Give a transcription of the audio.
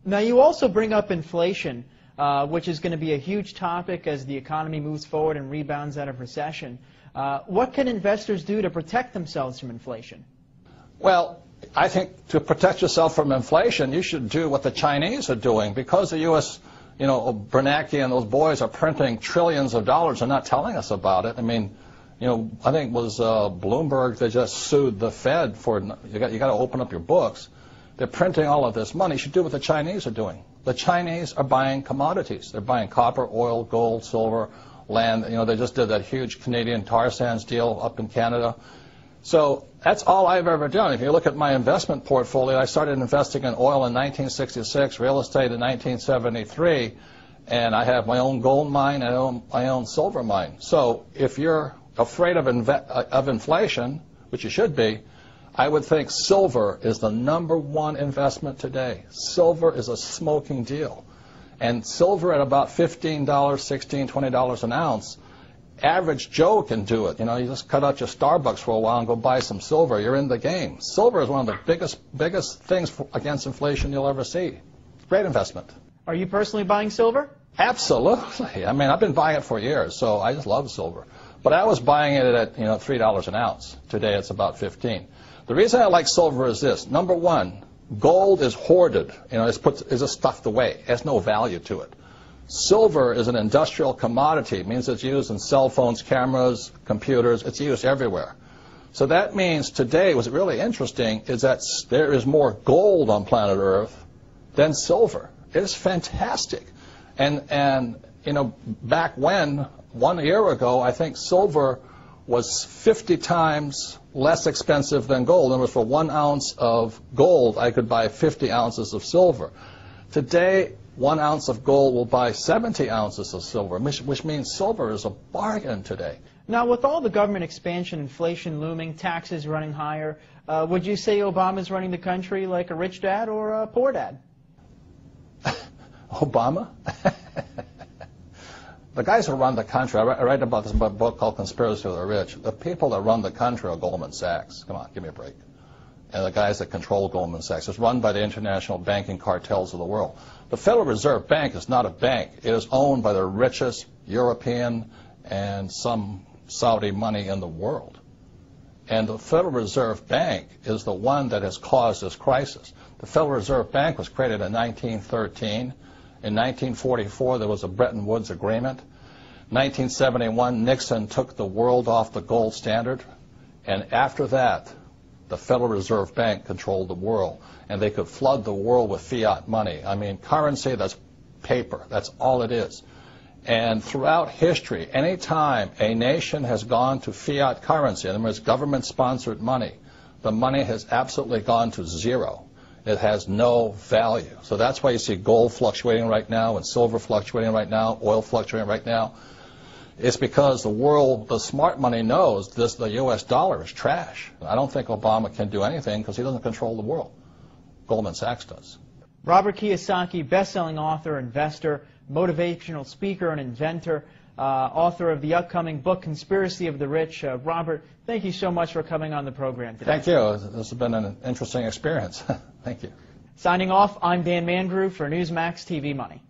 Now, you also bring up inflation, which is going to be a huge topic as the economy moves forward and rebounds out of recession. What can investors do to protect themselves from inflation? Well, I think to protect yourself from inflation, you should do what the Chinese are doing. Because the U.S., Bernanke and those boys are printing trillions of dollars and not telling us about it. I mean, I think it was Bloomberg that just sued the Fed for, you got to open up your books. They're printing all of this money. You should do what the Chinese are doing. The Chinese are buying commodities. They're buying copper, oil, gold, silver, land. They just did that huge Canadian tar sands deal up in Canada. So that's all I've ever done. If you look at my investment portfolio, I started investing in oil in 1966, real estate in 1973, and I have my own gold mine and my own silver mine. So if you're afraid of inflation, which you should be, I would think silver is the #1 investment today. Silver is a smoking deal. And silver at about $15, $16, $20 an ounce, average Joe can do it. You just cut out your Starbucks for a while and go buy some silver. You're in the game. Silver is one of the biggest things against inflation you'll ever see. Great investment. Are you personally buying silver? Absolutely. I mean, I've been buying it for years, so I just love silver. But I was buying it at $3 an ounce. Today it's about 15. The reason I like silver is this. #1, gold is hoarded. It's just stuffed away. It has no value to it. Silver is an industrial commodity. It means it's used in cell phones, cameras, computers. It's used everywhere. So that means today what's really interesting is that there is more gold on planet Earth than silver. It is fantastic. And back when, 1 year ago, I think silver was 50 times less expensive than gold. In other words, for 1 ounce of gold, I could buy 50 ounces of silver. Today, 1 ounce of gold will buy 70 ounces of silver, which means silver is a bargain today. Now, with all the government expansion, inflation looming, taxes running higher, would you say Obama's running the country like a rich dad or a poor dad? Obama? The guys who run the country, I write about this in a book called Conspiracy of the Rich. The people that run the country are Goldman Sachs. Come on, give me a break. And the guys that control Goldman Sachs. It's run by the international banking cartels of the world. The Federal Reserve Bank is not a bank. It is owned by the richest European and some Saudi money in the world. And the Federal Reserve Bank is the one that has caused this crisis. The Federal Reserve Bank was created in 1913. In 1944, there was a Bretton Woods Agreement. 1971, Nixon took the world off the gold standard. And after that, the Federal Reserve Bank controlled the world. And they could flood the world with fiat money. I mean, currency, that's paper. That's all it is. And throughout history, any time a nation has gone to fiat currency, in other words, government-sponsored money, the money has absolutely gone to zero. It has no value. So that's why you see gold fluctuating right now and silver fluctuating right now, oil fluctuating right now. It's because the world, the smart money knows the U.S. dollar is trash. I don't think Obama can do anything because he doesn't control the world. Goldman Sachs does. Robert Kiyosaki, best-selling author, investor, motivational speaker, and inventor, author of the upcoming book, Conspiracy of the Rich. Robert, thank you so much for coming on the program today. Thank you. This has been an interesting experience. Thank you. Signing off, I'm Dan Mangrew for Newsmax TV Money.